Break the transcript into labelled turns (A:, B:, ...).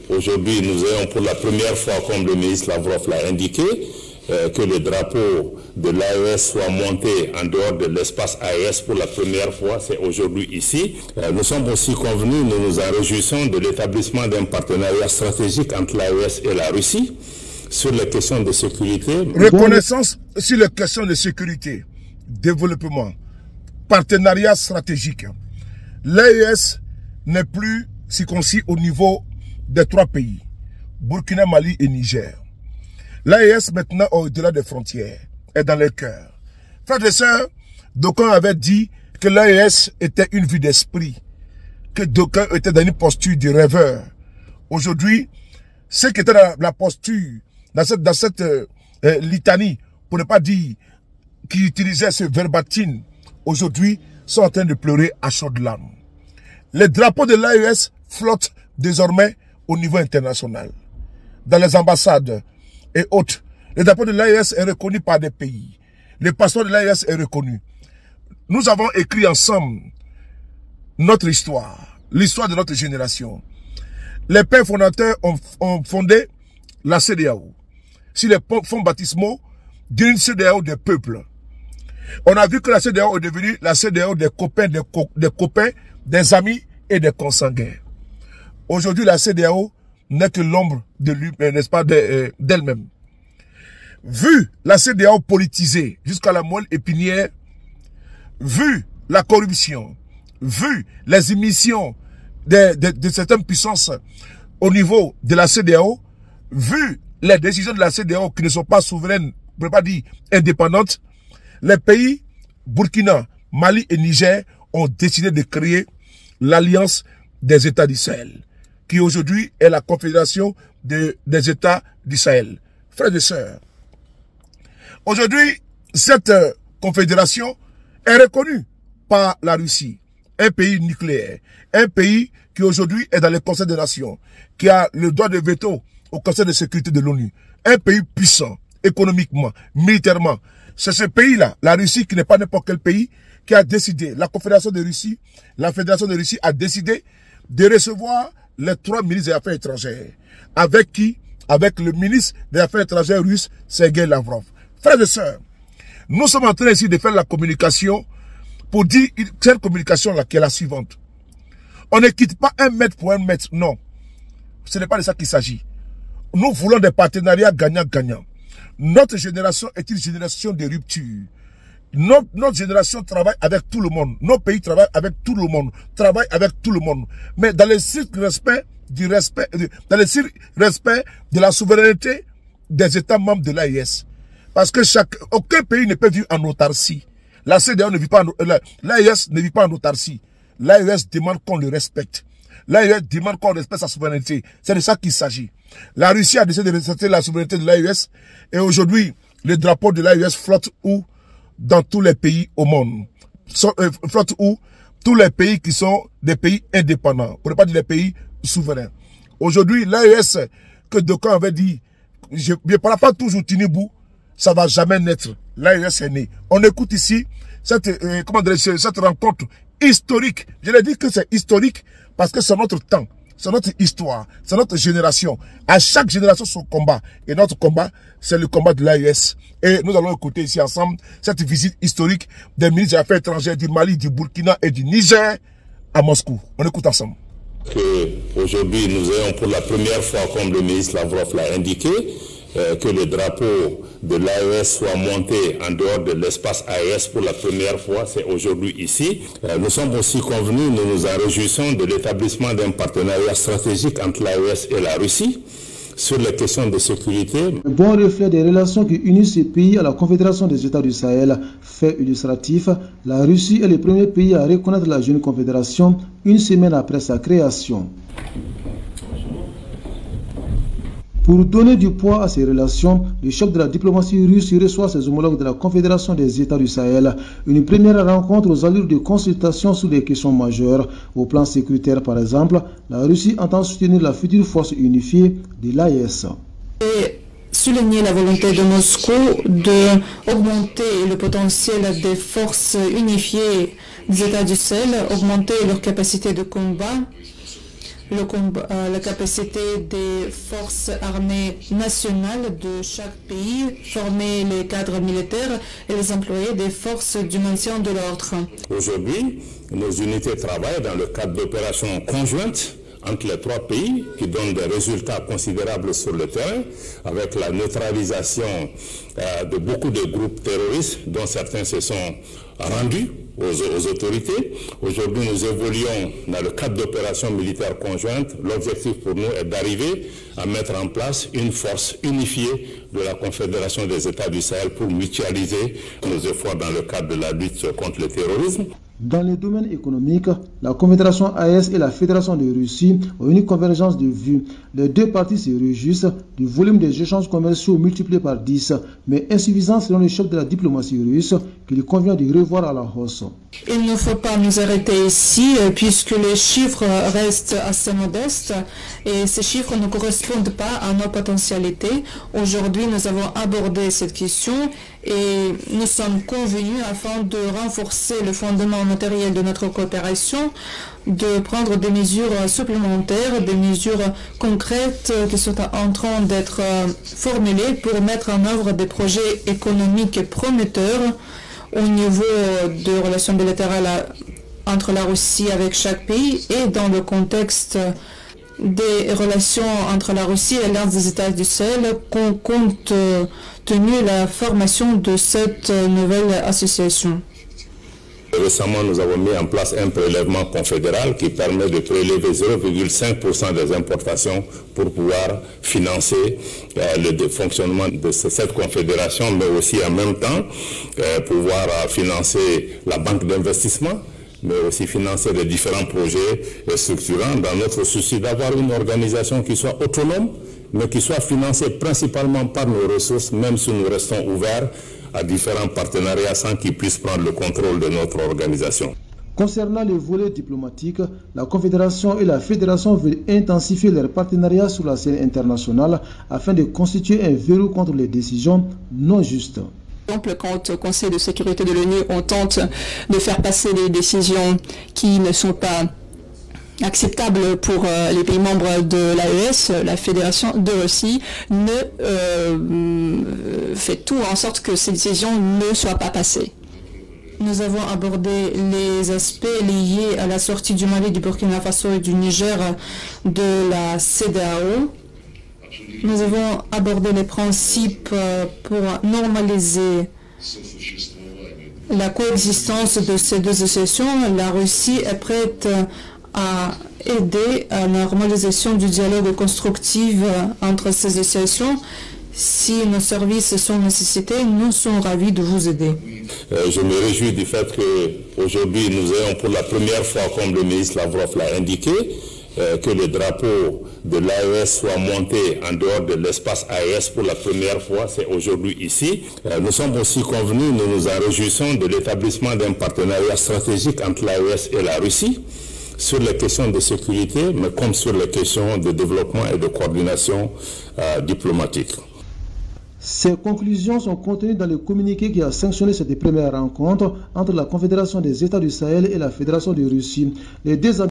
A: qu'aujourd'hui nous ayons pour la première fois, comme le ministre Lavrov l'a indiqué, que le drapeau de l'AES soit monté en dehors de l'espace AES pour la première fois, c'est aujourd'hui ici. Nous sommes aussi convenus, nous nous en réjouissons de l'établissement d'un partenariat stratégique entre l'AES et la Russie sur les questions de sécurité.
B: Reconnaissance sur les questions de sécurité, développement, partenariat stratégique. L'AES n'est plus circoncis au niveau des 3 pays, Burkina, Mali et Niger. L'AES maintenant au-delà des frontières est dans les cœurs. Frères et sœurs, d'aucuns avaient dit que l'AES était une vue d'esprit, que d'aucuns étaient dans une posture de rêveur. Aujourd'hui, ceux qui étaient dans la posture, dans cette litanie, pour ne pas dire qui utilisaient ce verbatim, aujourd'hui sont en train de pleurer à chaudes larmes. Les drapeaux de l'AES flottent désormais au niveau international, dans les ambassades et autres. Le drapeau de l'AES est reconnu par des pays. Le passeport de l'AES est reconnu. Nous avons écrit ensemble notre histoire, l'histoire de notre génération. Les pères fondateurs ont fondé la CEDEAO sur les fonds baptismaux d'une CEDEAO des peuples. On a vu que la CEDEAO est devenue la CEDEAO des copains, des amis et des consanguins. Aujourd'hui, la CEDEAO n'est que l'ombre de lui, n'est-ce pas, d'elle-même. Vu la CEDEAO politisée jusqu'à la moelle épinière, vu la corruption, vu les émissions de certaines puissances au niveau de la CEDEAO, vu les décisions de la CEDEAO qui ne sont pas souveraines, on ne peut pas dire indépendantes, les pays Burkina, Mali et Niger ont décidé de créer l'Alliance des États du Sahel, qui aujourd'hui est la confédération des États du Sahel. Frères et sœurs, aujourd'hui, cette confédération est reconnue par la Russie, un pays nucléaire, un pays qui aujourd'hui est dans le Conseil des Nations, qui a le droit de veto au Conseil de sécurité de l'ONU, un pays puissant, économiquement, militairement. C'est ce pays-là, la Russie, qui n'est pas n'importe quel pays, qui a décidé, la Confédération de Russie, la Fédération de Russie a décidé de recevoir les 3 ministres des Affaires étrangères. Avec qui? Avec le ministre des Affaires étrangères russe, Sergei Lavrov. Frères et sœurs, nous sommes en train ici de faire la communication pour dire cette communication-là qui est la suivante. On ne quitte pas 1 mètre pour 1 mètre, non. Ce n'est pas de ça qu'il s'agit. Nous voulons des partenariats gagnant-gagnant. Notre génération est une génération de rupture. Notre génération travaille avec tout le monde. Nos pays travaillent avec tout le monde. Travaillent avec tout le monde. Mais dans le strict respect de la souveraineté des États membres de l'AES. Parce que aucun pays ne peut vivre en autarcie. La CEDEAO ne vit pas l'AES ne vit pas en autarcie. L'AES demande qu'on le respecte. L'AES demande qu'on respecte sa souveraineté. C'est de ça qu'il s'agit. La Russie a décidé de respecter la souveraineté de l'AES. Et aujourd'hui, le drapeau de l'AES flotte où? Dans tous les pays au monde. Flotte où? Tous les pays qui sont des pays indépendants. Pour ne pas dire des pays souverains. Aujourd'hui, l'AES, que d'aucuns avaient dit, je ne parle pas toujours Tinibou, ça ne va jamais naître. L'AES est né. On écoute ici cette rencontre historique. Je l'ai dit que c'est historique parce que c'est notre temps, c'est notre histoire, c'est notre génération. À chaque génération son combat. Et notre combat, c'est le combat de l'AES. Et nous allons écouter ici ensemble cette visite historique des ministres des Affaires étrangères du Mali, du Burkina et du Niger à Moscou. On écoute ensemble.
A: Aujourd'hui, nous ayons pour la première fois, comme le ministre Lavrov l'a indiqué, que le drapeau de l'AES soit monté en dehors de l'espace AES pour la première fois, c'est aujourd'hui ici. Nous sommes aussi convenus, nous nous en réjouissons de l'établissement d'un partenariat stratégique entre l'AES et la Russie sur les questions de sécurité.
C: Un bon reflet des relations qui unissent ces pays à la Confédération des États du Sahel. Fait illustratif, la Russie est le premier pays à reconnaître la jeune confédération une semaine après sa création. Pour donner du poids à ces relations, le chef de la diplomatie russe reçoit ses homologues de la Confédération des États du Sahel. Une première rencontre aux allures de consultation sur des questions majeures. Au plan sécuritaire, par exemple, la Russie entend soutenir la future force unifiée de l'AES.
D: Souligner la volonté de Moscou d'augmenter le potentiel des forces unifiées des États du Sahel, augmenter leur capacité de combat. la capacité des forces armées nationales de chaque pays, former les cadres militaires et les employés des forces du maintien de l'ordre.
A: Aujourd'hui, nos unités travaillent dans le cadre d'opérations conjointes entre les trois pays qui donnent des résultats considérables sur le terrain avec la neutralisation de beaucoup de groupes terroristes dont certains se sont rendus aux autorités. Aujourd'hui, nous évoluons dans le cadre d'opérations militaires conjointes. L'objectif pour nous est d'arriver à mettre en place une force unifiée de la Confédération des États du Sahel pour mutualiser nos efforts dans le cadre de la lutte contre le terrorisme.
C: Dans les domaines économiques, la Confédération AES et la Fédération de Russie ont une convergence de vues. Les deux parties se réjouissent du volume des échanges commerciaux multiplié par 10, mais insuffisant selon le chef de la diplomatie russe qu'il convient de revoir à la hausse.
D: Il ne faut pas nous arrêter ici puisque les chiffres restent assez modestes et ces chiffres ne correspondent pas à nos potentialités. Aujourd'hui, nous avons abordé cette question et nous sommes convenus afin de renforcer le fondement matériel de notre coopération, de prendre des mesures supplémentaires, des mesures concrètes qui sont en train d'être formulées pour mettre en œuvre des projets économiques prometteurs au niveau de relations bilatérales entre la Russie avec chaque pays et dans le contexte des relations entre la Russie et l'Alliance des États du Sahel, compte tenu la formation de cette nouvelle association.
A: Récemment, nous avons mis en place un prélèvement confédéral qui permet de prélever 0,5% des importations pour pouvoir financer le fonctionnement de cette confédération, mais aussi en même temps pouvoir financer la banque d'investissement, mais aussi financer les différents projets structurants dans notre souci d'avoir une organisation qui soit autonome, mais qui soit financée principalement par nos ressources, même si nous restons ouverts à différents partenariats sans qu'ils puissent prendre le contrôle de notre organisation.
C: Concernant le volet diplomatique, la Confédération et la Fédération veulent intensifier leurs partenariats sur la scène internationale afin de constituer un verrou contre les décisions non justes.
E: Par exemple, quand au Conseil de sécurité de l'ONU, on tente de faire passer des décisions qui ne sont pas acceptable pour les pays membres de l'AES, la Fédération de Russie fait tout en sorte que ces décisions ne soient pas passées.
D: Nous avons abordé les aspects liés à la sortie du Mali, du Burkina Faso et du Niger de la CEDEAO. Nous avons abordé les principes pour normaliser la coexistence de ces deux associations. La Russie est prête à aider à la normalisation du dialogue constructif entre ces associations. Si nos services sont nécessités, nous sommes ravis de vous aider.
A: Je me réjouis du fait qu'aujourd'hui, nous ayons pour la première fois, comme le ministre Lavrov l'a indiqué, que le drapeau de l'AES soit monté en dehors de l'espace AES pour la première fois, c'est aujourd'hui ici. Nous sommes aussi convenus, nous nous en réjouissons de l'établissement d'un partenariat stratégique entre l'AES et la Russie sur les questions de sécurité, mais comme sur les questions de développement et de coordination diplomatique.
C: Ces conclusions sont contenues dans le communiqué qui a sanctionné cette première rencontre entre la Confédération des États du Sahel et la Fédération de Russie. Les deux